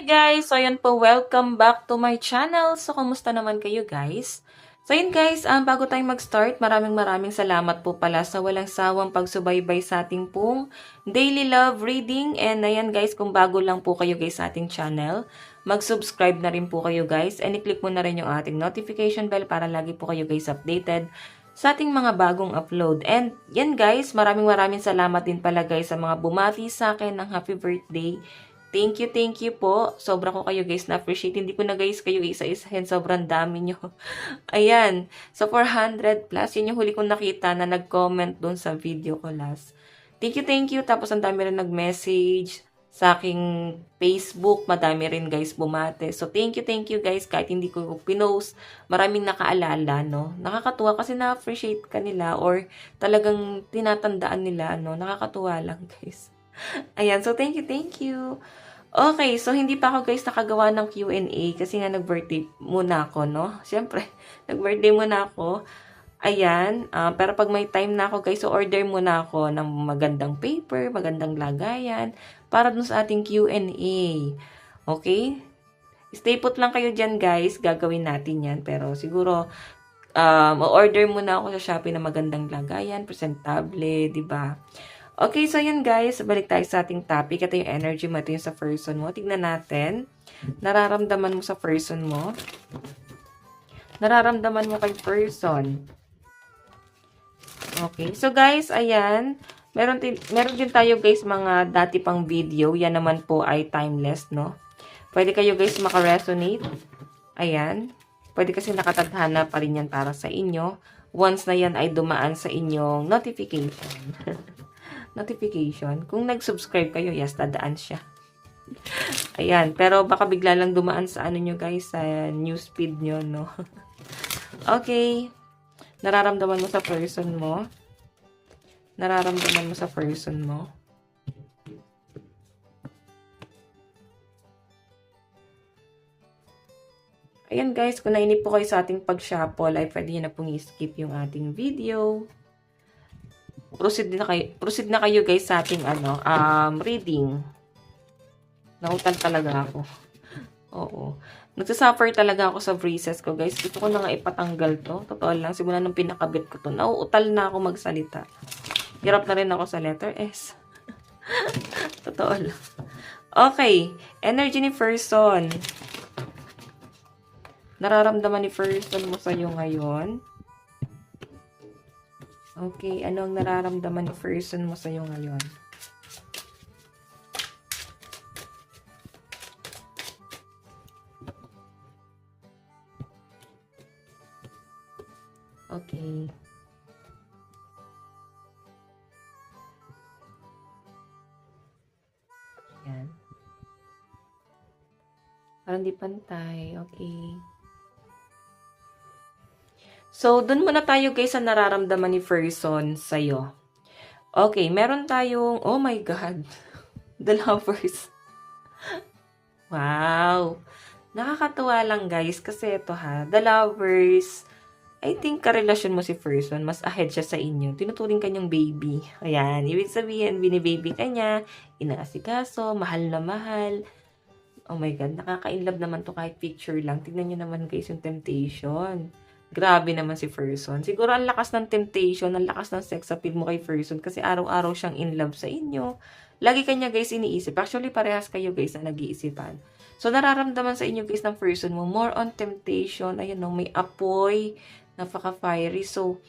Guys, so yun po, welcome back to my channel. So, kumusta naman kayo guys? So yun guys, bago tayo mag-start, maraming salamat po pala sa walang sawang pagsubaybay sa ating pong daily love reading. And ayan guys, kung bago lang po kayo guys sa ating channel, mag-subscribe na rin po kayo guys. And i-click mo na rin yung ating notification bell para lagi po kayo guys updated sa ating mga bagong upload. And yan guys, maraming salamat din pala guys sa mga bumati sa akin ng happy birthday. Thank you po. Sobra ko kayo guys na-appreciate. Hindi ko na guys kayo isa-isahin. Sobrang dami nyo. Ayan. So, 400 plus. Yun yung huli kong nakita na nag-comment dun sa video ko last. Thank you. Tapos, ang dami rin nag-message sa aking Facebook. Madami rin guys bumate. So, thank you guys. Kahit hindi ko pinost, maraming nakaalala, no? Nakakatuwa kasi na-appreciate ka nila or talagang tinatandaan nila, no? Nakakatuwa lang guys. Ayan. So, thank you. Okay, so hindi pa ako guys nakagawa ng Q&A kasi nga nag-birthday muna ako, no? Siyempre, nag-birthday muna ako. Ayan, pero pag may time na ako guys, so order muna ako ng magandang paper, magandang lagayan para dun sa ating Q&A. Okay? Stay put lang kayo dyan guys, gagawin natin yan. Pero siguro, order muna ako sa Shopee na magandang lagayan, presentable, di ba? Okay, so yan guys, balik tayo sa ating topic. Ito yung energy mo, ito yung sa person mo. Tignan natin. Nararamdaman mo sa person mo. Nararamdaman mo kay person. Okay, so guys, ayan. Meron din tayo guys mga dati pang video. Yan naman po ay timeless, no? Pwede kayo guys makaresonate. Ayan. Pwede kasi nakatadhana pa rin yan para sa inyo. Once na yan ay dumaan sa inyong notification. Notification. Kung nag-subscribe kayo, yes, dadaan siya. Ayan. Pero baka bigla lang dumaan sa ano nyo guys, sa newsfeed nyo, no? Okay. Nararamdaman mo sa person mo. Nararamdaman mo sa person mo. Ayan guys, kung nainip po kayo sa ating pag-shuffle, ay pwede nyo na pong i-skip yung ating video. Proceed na kayo guys sa ating reading. Nautal talaga ako. Oo. Nagsasuffer talaga ako sa braces ko guys. Gusto ko na nga ipatanggal to. Totoo lang. Simula nung pinakabit ko to. Nauutal na ako magsalita. Hirap na rin ako sa letter S. Totoo lang. Okay. Energy ni person. Nararamdaman ni person mo sa'yo ngayon. Okay, ano ang nararamdaman ni person mo sa'yo ngayon? Okay. Ayan. Parang di pantay. Okay. So, dun muna tayo guys sa nararamdaman ni person sa'yo. Okay, meron tayong, oh my God, the lovers. Wow. Nakakatuwa lang guys kasi ito ha, the lovers, I think karelasyon mo si person, mas ahead siya sa inyo. Tinuturing kanyang baby. Ayan, ibig sabihin, binibaby ka niya, inaasikaso, mahal na mahal. Oh my God, nakaka-inlove naman to kahit picture lang. Tignan nyo naman guys yung temptation. Grabe naman si person. Siguro ang lakas ng temptation, ang lakas ng sex appeal mo kay person kasi araw-araw siyang in love sa inyo. Lagi kanya guys iniisip. Actually, parehas kayo guys na nag-iisipan. So, nararamdaman sa inyo guys ng person mo, more on temptation. Ayan no, may apoy, napaka-fiery. So,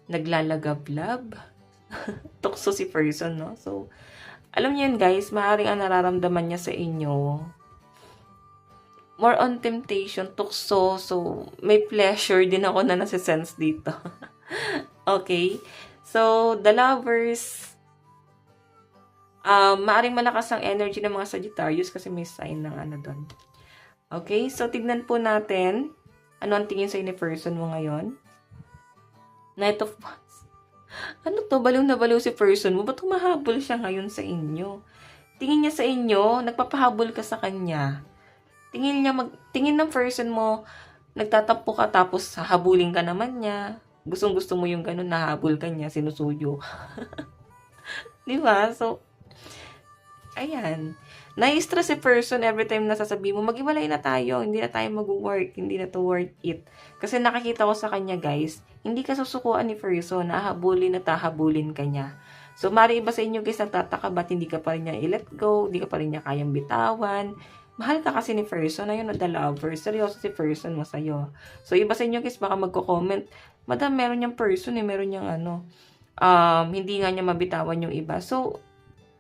naglalagablab. Tukso si person, no? So, alam niyo yun guys, maaaring ang nararamdaman niya sa inyo, more on temptation, tukso. So, may pleasure din ako na nasa-sense dito. Okay? So, the lovers, maaring malakas ang energy ng mga Sagittarius kasi may sign ng ano doon. Okay? So, tignan po natin. Ano ang tingin sa ni person mo ngayon? Knight of Wands. Ano to? Baliw na baliw si person mo. Ba't humahabol siya ngayon sa inyo? Tingin niya sa inyo, nagpapahabol ka sa kanya. Tingin ng person mo, nagtatampo ka tapos hahabulin ka naman niya. Gustong-gusto mo yung ganun, nahabol ka niya, sinusuyo. Di ba? So, ayan. Nai-stress si person every time na sasabihin mo, maghiwalay na tayo, hindi na tayo mag-work, hindi na to worth it. Kasi nakikita ko sa kanya, guys, hindi ka susukuan ni person, nahabulin at hahabulin ka niya. So, mari iba sa inyo, guys, nagtataka, ba't hindi ka pa rin niya i-let go, hindi ka pa rin niya kayang bitawan. Mahal ka kasi ni person, ayun, the lover, seryoso si person mo sa'yo. So, iba sa inyo, guys, baka magko-comment, madam, meron niyang person, meron niyang hindi nga niya mabitawan yung iba. So,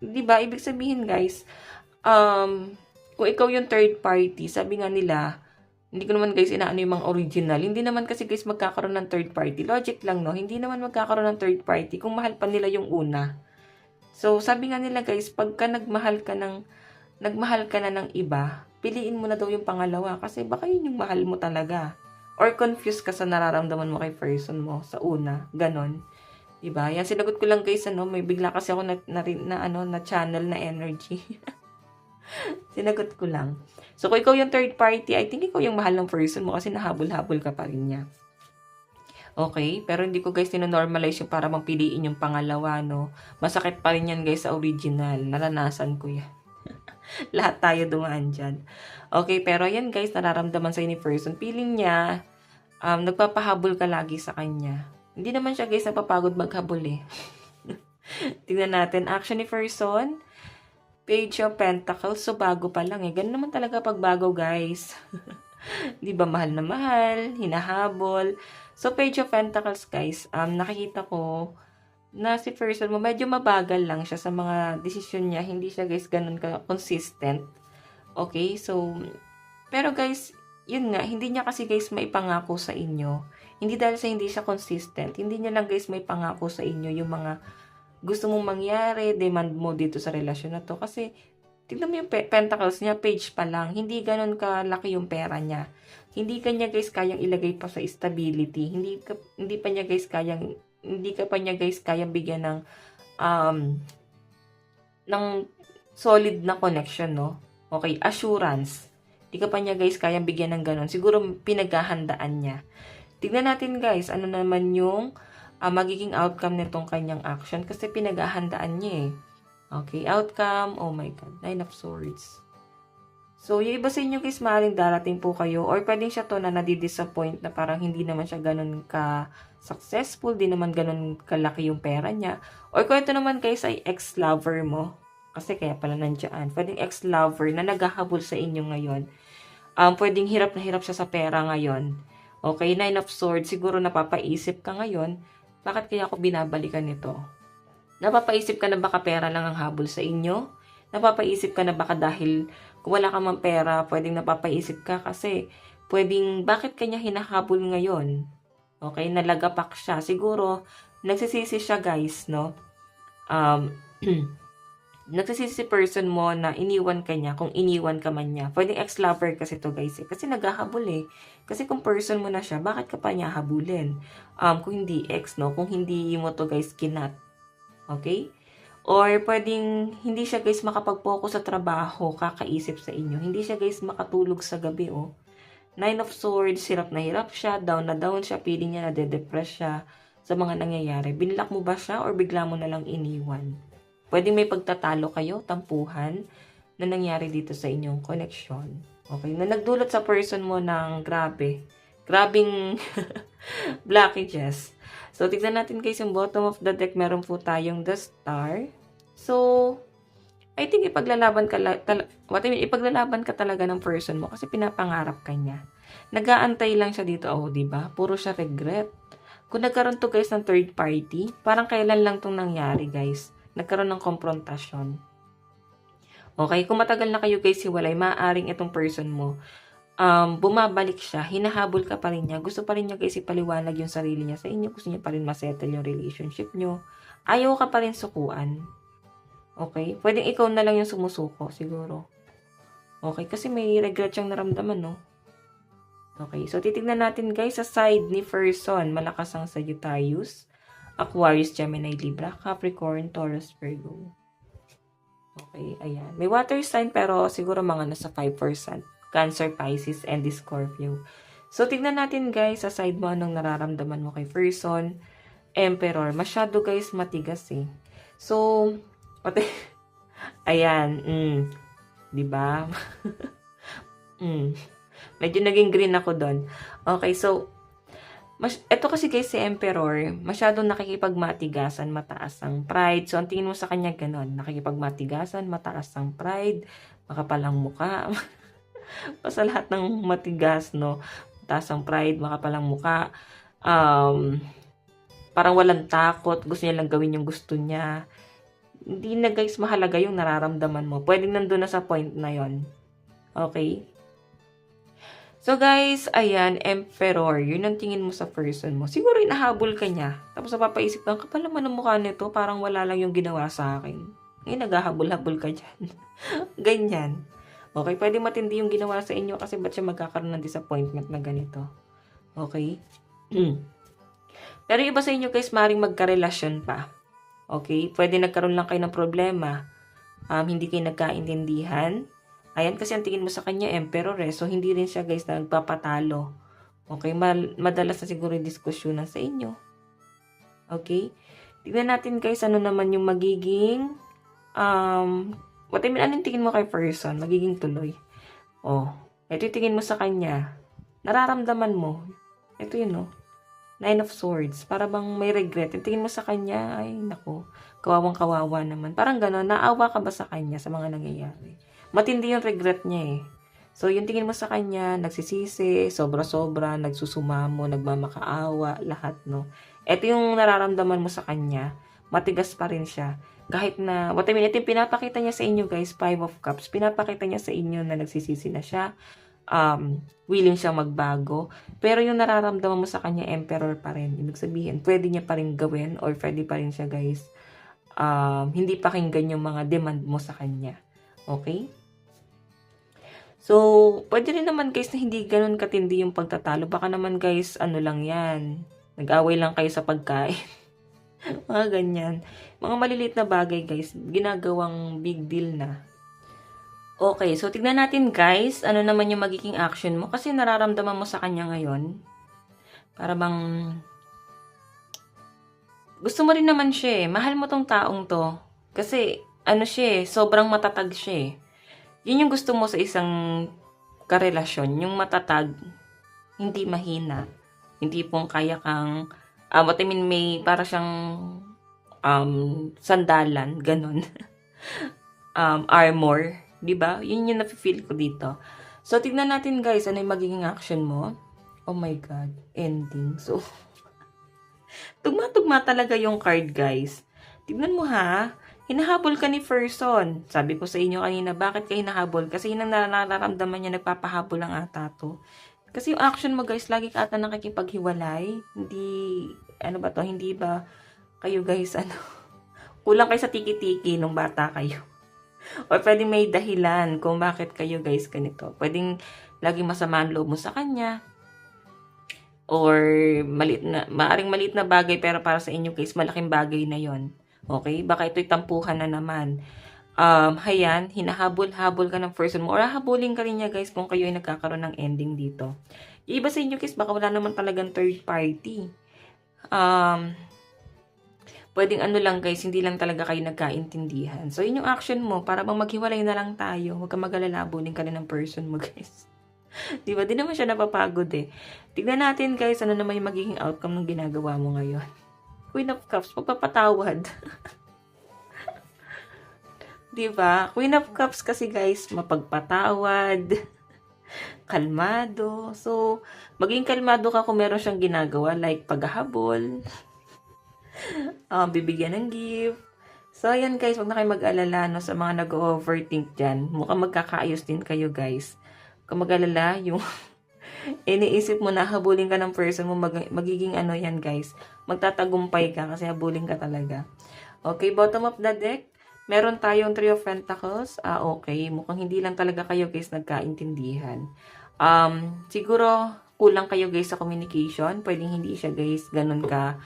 di ba, ibig sabihin, guys, kung ikaw yung third party, sabi nga nila, hindi ko naman guys inaano yung mga original. Hindi naman kasi guys magkakaroon ng third party. Logic lang, no? Hindi naman magkakaroon ng third party kung mahal pa nila yung una. So, sabi nga nila guys, pagka nagmahal ka na ng iba, piliin mo na daw yung pangalawa kasi baka yun yung mahal mo talaga. Or confused ka sa nararamdaman mo kay person mo sa una. Ganon. Diba? Yan, sinagot ko lang guys, may bigla kasi ako na channel na energy. Sinagot ko lang. So, kung ikaw yung third party, I think ikaw yung mahal ng person mo kasi nahabol-habol ka pa rin niya. Okay? Pero hindi ko guys tinonormalize yung para mapiliin yung pangalawa, no? Masakit pa rin yan guys sa original. Naranasan ko yan. Lahat tayo dumaan dyan. Okay, pero yan guys, nararamdaman sa'yo ni person. Feeling niya, nagpapahabol ka lagi sa kanya. Hindi naman siya guys napapagod maghabol eh. Tingnan natin. Action ni person. Page of Pentacles. So, bago pa lang eh. Ganun naman talaga pag bago, guys. Di ba, mahal na mahal, hinahabol. So, Page of Pentacles, guys, nakikita ko na si person mo, medyo mabagal lang siya sa mga desisyon niya. Hindi siya, guys, ganun ka-consistent. Okay? So, pero, guys, yun nga, hindi niya kasi, guys, maipangako sa inyo. Hindi dahil sa hindi siya consistent. Hindi niya lang, guys, maipangako sa inyo yung mga gusto mong mangyari, demand mo dito sa relasyon na to. Kasi, tignan mo yung pentacles niya, page pa lang. Hindi ganun kalaki yung pera niya. Hindi kanya guys kayang ilagay pa sa stability. Hindi ka pa niya guys kayang bigyan ng solid na connection, no? Okay, assurance. Hindi ka pa niya guys kayang bigyan ng ganun. Siguro pinaghahandaan niya. Tignan natin guys, ano naman yung magiging outcome nitong kanyang action kasi pinaghahandaan niya eh. Okay, outcome, oh my God, 9 of Swords. So, yung iba sa inyo guys, maaaring darating po kayo or pwedeng siya to na nadidisappoint na parang hindi naman siya ganun ka-successful, di naman ganun kalaki yung pera niya. Or kung ito naman guys ay ex-lover mo, kasi kaya pala nandiyan, pwedeng ex-lover na naghahabol sa inyo ngayon. Pwedeng hirap na hirap siya sa pera ngayon. Okay, 9 of Swords, siguro napapaisip ka ngayon, bakit kaya ako binabalikan nito? Napapaisip ka na baka pera lang ang habol sa inyo? Napapaisip ka na baka dahil kung wala ka mang pera, pwedeng napapaisip ka kasi pwedeng bakit kanya hinahabol ngayon? Okay, nalagapak siya. Siguro, nagsisisi siya guys, no? Nagsisisi person mo na iniwan ka niya kung iniwan ka man niya. Pwedeng ex-lover kasi to guys eh. Kasi naghahabol eh. Kasi kung person mo na siya, bakit ka pa niya habulin? Kung hindi ex, no? Kung hindi mo to guys kinat. Okay? Or pwedeng hindi siya guys makapag-focus sa trabaho, kakaisip sa inyo. Hindi siya guys makatulog sa gabi, oh. 9 of Swords, hirap na hirap siya, down na down siya, feeling niya nade-depress siya sa mga nangyayari. Binlock mo ba siya or bigla mo na lang iniwan? Pwedeng may pagtatalo kayo, tampuhan, na nangyari dito sa inyong connection. Okay? Na nagdulot sa person mo ng grabing blockages. So, tignan natin guys yung bottom of the deck. Meron po tayong the Star. So, I think ipaglalaban ka talaga ng person mo kasi pinapangarap ka niya. Nag-aantay lang siya dito, oh, diba? Puro siya regret. Kung nagkaroon to guys ng third party, parang kailan lang tong nangyari guys. Nagkaroon ng konfrontasyon. Okay, kung matagal na kayo guys hiwalay, maaaring itong person mo, bumabalik siya, hinahabol ka pa rin niya, gusto pa rin niya guys ipaliwanag yung sarili niya sa inyo, gusto niya pa rin masettle yung relationship niyo, ayaw ka pa rin sukuan. Okay, pwedeng ikaw na lang yung sumusuko, siguro. Okay, kasi may regret siyang naramdaman, no? Okay, so titignan natin guys sa side ni person, malakas ang Sagittarius, Aquarius, Gemini, Libra, Capricorn, Taurus, Virgo. Okay, ayan. May water sign pero siguro mga nasa 5%. Cancer, Pisces, and Scorpio. So, tignan natin guys, sa side mo, anong nararamdaman mo kay person. Emperor. Masyado guys, matigas eh. So, ayan, di ba? Medyo naging green ako doon. Okay, so, ito kasi guys si Emperor, masyadong nakikipagmatigasan, mataas ang pride. So, ang tingin mo sa kanya ganon, nakikipagmatigasan, mataas ang pride, makapalang muka. Basta lahat ng matigas, no? Mataas ang pride, makapalang muka. Parang walang takot, gusto niya lang gawin yung gusto niya. Hindi na guys mahalaga yung nararamdaman mo. Pwedeng nandun na sa point na yon. Okay? So guys, ayan, Emperor, yun ang tingin mo sa person mo. Siguro inahabol ka niya. Tapos napapaisip ka, kapal naman ang mukha nito, parang wala lang yung ginawa sa akin. Ngayon, naghahabol-habol ka dyan. Ganyan. Okay, pwede matindi yung ginawa sa inyo kasi ba't siya magkakaroon ng disappointment na ganito. Okay? Pero iba sa inyo guys, maring magkarelasyon pa. Okay? Pwede nagkaroon lang kayo ng problema. Hindi kayo nagkaintindihan. Ayan, kasi ang tingin mo sa kanya, Emperor eh. So, hindi rin siya guys na nagpapatalo. Okay? Madalas na siguro yung diskusyonan sa inyo. Okay? Tignan natin guys, ano naman yung magiging, anong tingin mo kay person? Magiging tuloy. Oh, ito yung tingin mo sa kanya. Nararamdaman mo. Ito yun, oh. Nine of Swords. Para bang may regret. Yung tingin mo sa kanya, ay, naku, kawawang-kawawa naman. Parang gano'n, naawa ka ba sa kanya sa mga nangyayari? Matindi yung regret niya eh. So, yung tingin mo sa kanya, nagsisisi, sobra-sobra, nagsusumamo, nagmamakaawa, lahat, no? Ito yung nararamdaman mo sa kanya, matigas pa rin siya. Kahit na, ito yung pinapakita niya sa inyo guys, 5 of Cups. Pinapakita niya sa inyo na nagsisisi na siya. Willing siyang magbago. Pero yung nararamdaman mo sa kanya, Emperor pa rin. Ibig sabihin, pwede niya pa rin gawin or pwede pa rin siya guys, hindi pakinggan yung mga demand mo sa kanya. Okay? So, pwede rin naman guys na hindi ganun katindi yung pagtatalo. Baka naman guys, ano lang yan. Nag-away lang kayo sa pagkain. Mga ganyan. Mga maliliit na bagay guys, ginagawang big deal na. Okay, so tignan natin guys, ano naman yung magiging action mo. Kasi nararamdaman mo sa kanya ngayon. Para bang, gusto mo rin naman siya eh. Mahal mo tong taong to. Kasi, ano siya eh, sobrang matatag siya eh. Yun yung gusto mo sa isang karelasyon. Yung matatag, hindi mahina. Hindi pong kaya kang, may para siyang sandalan, ganun. Armor. Diba? Yun yung nafe-feel ko dito. So, tignan natin guys, ano yung magiging action mo. Oh my God. Ending. So, tugma-tugma talaga yung card guys. Tignan mo ha. Hinahabol ka ni person. Sabi ko sa inyo kanina, bakit ka hinahabol? Kasi yun ang nararamdaman niya, nagpapahabol ang ata to. Kasi yung action mo guys, lagi ka ata nakikipaghiwalay. Hindi ba kayo guys, kulang kayo sa tiki-tiki nung bata kayo. O pwedeng may dahilan kung bakit kayo guys ganito. Pwedeng laging masama ang loob mo sa kanya. Or maaring maliit na bagay pero para sa inyo guys, malaking bagay na yon. Okay? Baka ito'y tampuhan na naman. Hayan, hinahabol-habol ka ng person mo. Or hahabulin ka rin niya guys kung kayo ay nagkakaroon ng ending dito. Yung iba sa inyo guys, baka wala naman talagang third party. Pwedeng lang guys, hindi lang talaga kayo nagkaintindihan. So, yun yung action mo. Para bang maghiwalay na lang tayo. Huwag kang mag-alala, abunin ka rin ng person mo guys. Diba? Di naman siya napapagod eh. Tignan natin guys, ano naman yung magiging outcome ng ginagawa mo ngayon. Queen of Cups, magpapatawad. Diba? Queen of Cups kasi guys, mapagpatawad. Kalmado. So, maging kalmado ka kung meron siyang ginagawa. Like, paghahabol. Bibigyan ng gift. So, ayan guys, wag na kayo mag-alala sa mga nag-overthink dyan. Mukhang magkakaayos din kayo guys. Kung mag-alala, yung iniisip mo na habulin ka ng person mo, magiging yan guys. Magtatagumpay ka kasi habulin ka talaga. Okay, bottom of the deck. Meron tayong 3 of Pentacles. Okay. Mukhang hindi lang talaga kayo guys nagkaintindihan. Siguro, kulang kayo guys sa communication. Pwedeng hindi siya guys ganun ka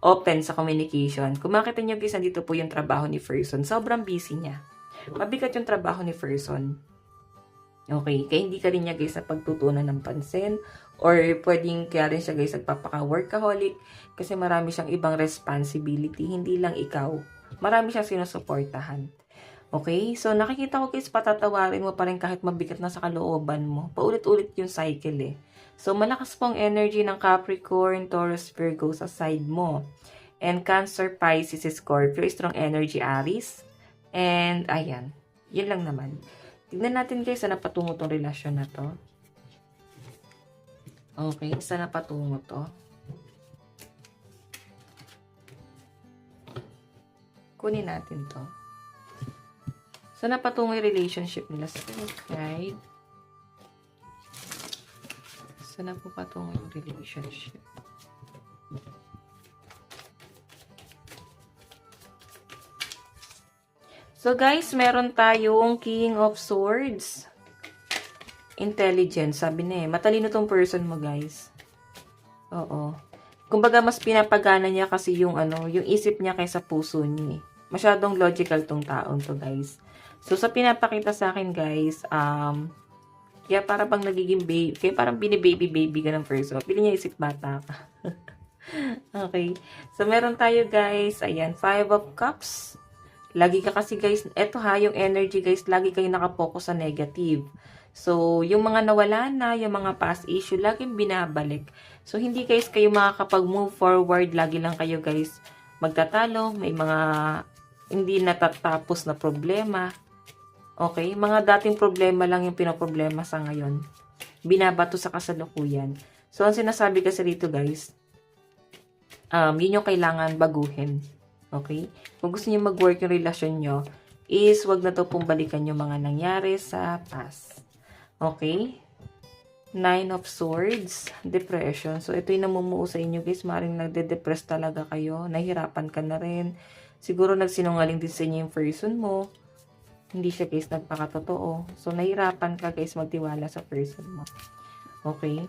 open sa communication. Kung makita nyo guys, nandito po yung trabaho ni person. Sobrang busy niya. Mabigat yung trabaho ni person. Okay, kaya hindi ka rin niya guys na pagtutunan ng pansin Or pwedeng kaya rin siya guys nagpapaka-workaholic kasi marami siyang ibang responsibility, hindi lang ikaw. Marami siyang sinusuportahan. Okay? So, nakikita ko guys, patatawarin mo pa rin kahit mabigat na sa kalooban mo. Paulit-ulit yung cycle eh. So, malakas pong energy ng Capricorn, Taurus, Virgo sa side mo. And Cancer, Pisces, Scorpio, strong energy, Aries. And, ayan. Yun lang naman. Tignan natin guys, saan napatungo tong relasyon na to. Okay, saan napatungo to? Kunin natin to. So, napatungo yung relationship nila sa right? So, napatungo yung relationship. So, guys, meron tayong King of Swords. Intelligence, sabi na eh. Matalino tong person mo, guys. Oo. Kumbaga, mas pinapagana niya kasi yung yung isip niya kaysa puso niya eh. Masyadong logical tong taong to, guys. So, sa pinapakita sa akin, guys, kaya para bang nagiging baby, kaya parang bini-baby-baby ka ng person. Pili niya isip bata ka. Okay. So, meron tayo, guys, ayan, 5 of Cups. Lagi ka kasi, guys, eto ha, yung energy, guys, lagi kayo nakapokus sa negative. So, yung mga nawala na, yung mga past issue, laging binabalik. So, hindi, guys, kayo makakapag-move forward. Lagi lang kayo, guys, magtatalo. May mga hindi natatapos na problema. Okay? Mga dating problema lang yung pinoproblema sa ngayon. Binabato sa kasalukuyan. So, ang sinasabi kasi rito, guys, yun yung kailangan baguhin. Okay? Kung gusto niyo mag-work yung relasyon nyo, is wag na to pong balikan yung mga nangyari sa past. Okay? 9 of Swords, depression. So, ito yung namumuo sa inyo, guys. Maring nagde-depress talaga kayo. Nahihirapan ka na rin. Siguro nagsinungaling din sa inyo yung person mo. Hindi siya, guys, nagpakatotoo. So, nahihirapan ka, guys, magtiwala sa person mo. Okay?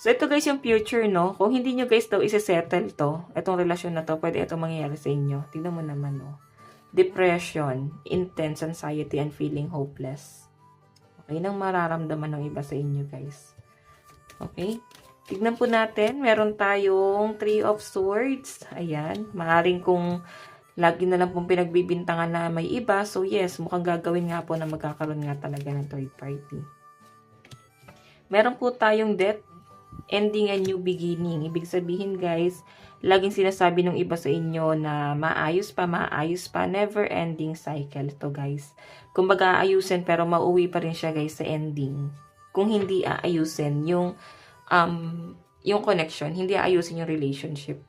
So, ito, guys, yung future, no? Kung hindi nyo, guys, daw isi-settle to, itong relasyon na to, pwede itong mangyayari sa inyo. Tignan mo naman, no? Depression, intense anxiety, and feeling hopeless. Okay? Nang mararamdaman ng iba sa inyo, guys. Okay? Tignan po natin. Meron tayong 3 of Swords. Ayan. Maaring kung lagi na lang pong pinagbibintangan na may iba. So, yes, mukhang gagawin nga po na magkakaroon nga talaga ng third party. Meron po tayong death, ending and new beginning. Ibig sabihin, guys, laging sinasabi ng iba sa inyo na maayos pa, never ending cycle to, guys. Kumbaga, aayusin pero mauwi pa rin siya, guys, sa ending. Kung hindi aayusin yung connection, hindi aayusin yung relationship.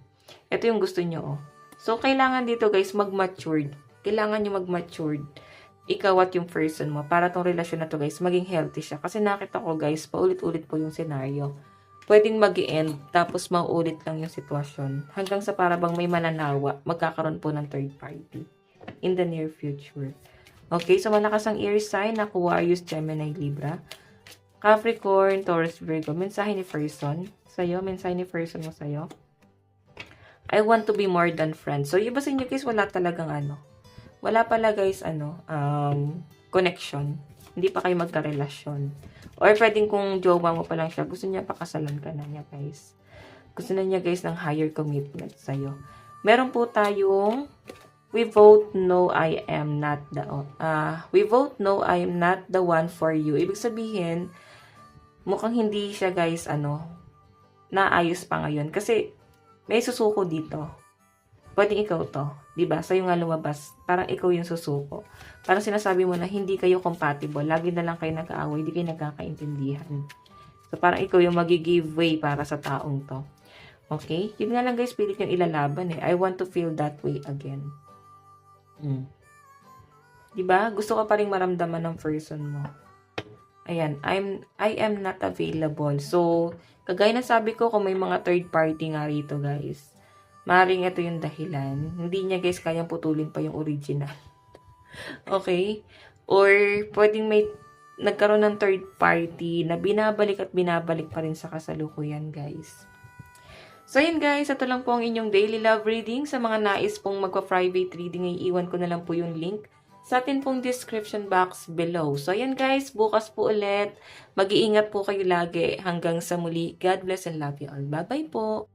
Ito yung gusto nyo, oh. So, kailangan dito, guys, mag-matured. Kailangan nyo mag-matured. Ikaw at yung person mo. Para tong relasyon na to, guys, maging healthy siya. Kasi nakita ko, guys, paulit-ulit po yung senaryo. Pwedeng mag-end, tapos mauulit lang yung sitwasyon. Hanggang sa para bang may mananawa, magkakaroon po ng third party. In the near future. Okay, so malakas ang air sign, Aquarius, Gemini, Libra. Capricorn, Taurus, Virgo. Mensahe ni person sa'yo. Mensahe ni person mo sa'yo. I want to be more than friends. So, iba sa inyo, guys, wala talagang wala pala, guys, connection. Hindi pa kayo magkarelasyon. Or pwedeng kung jowa mo pa lang siya, gusto niya pakasalan ka na niya, guys. Gusto na niya, guys, ng higher commitment sa'yo. Meron po tayong we vote no, I am not the one for you. Ibig sabihin, mukhang hindi siya, guys, naayos pa ngayon. Kasi, may susuko dito. Pwedeng ikaw to. Diba? Sa'yo nga lumabas. Parang ikaw yung susuko. Parang sinasabi mo na hindi kayo compatible. Lagi na lang kayo nag-aaway. Hindi kayo nagkakaintindihan. So, parang ikaw yung mag-give way para sa taong to. Okay? Yun nga lang, guys, pilit yung ilalaban eh. I want to feel that way again. Diba? Gusto ka pa rin maramdaman ng person mo. Ayan. I am not available. So, kagaya na sabi ko, kung may mga third party nga rito, guys, maring ito yung dahilan. Hindi niya, guys, kayang putulin pa yung original. Okay? Or, pwedeng may nagkaroon ng third party na binabalik at binabalik pa rin sa kasalukuyan, guys. So, yun, guys. Ito lang po ang inyong daily love reading. Sa mga nais pong magpa-private reading, iiwan ko na lang po yung link sa atin pong description box below. So, ayan guys, bukas po ulit. Mag-iingat po kayo lagi. Hanggang sa muli. God bless and love you all. Bye-bye po.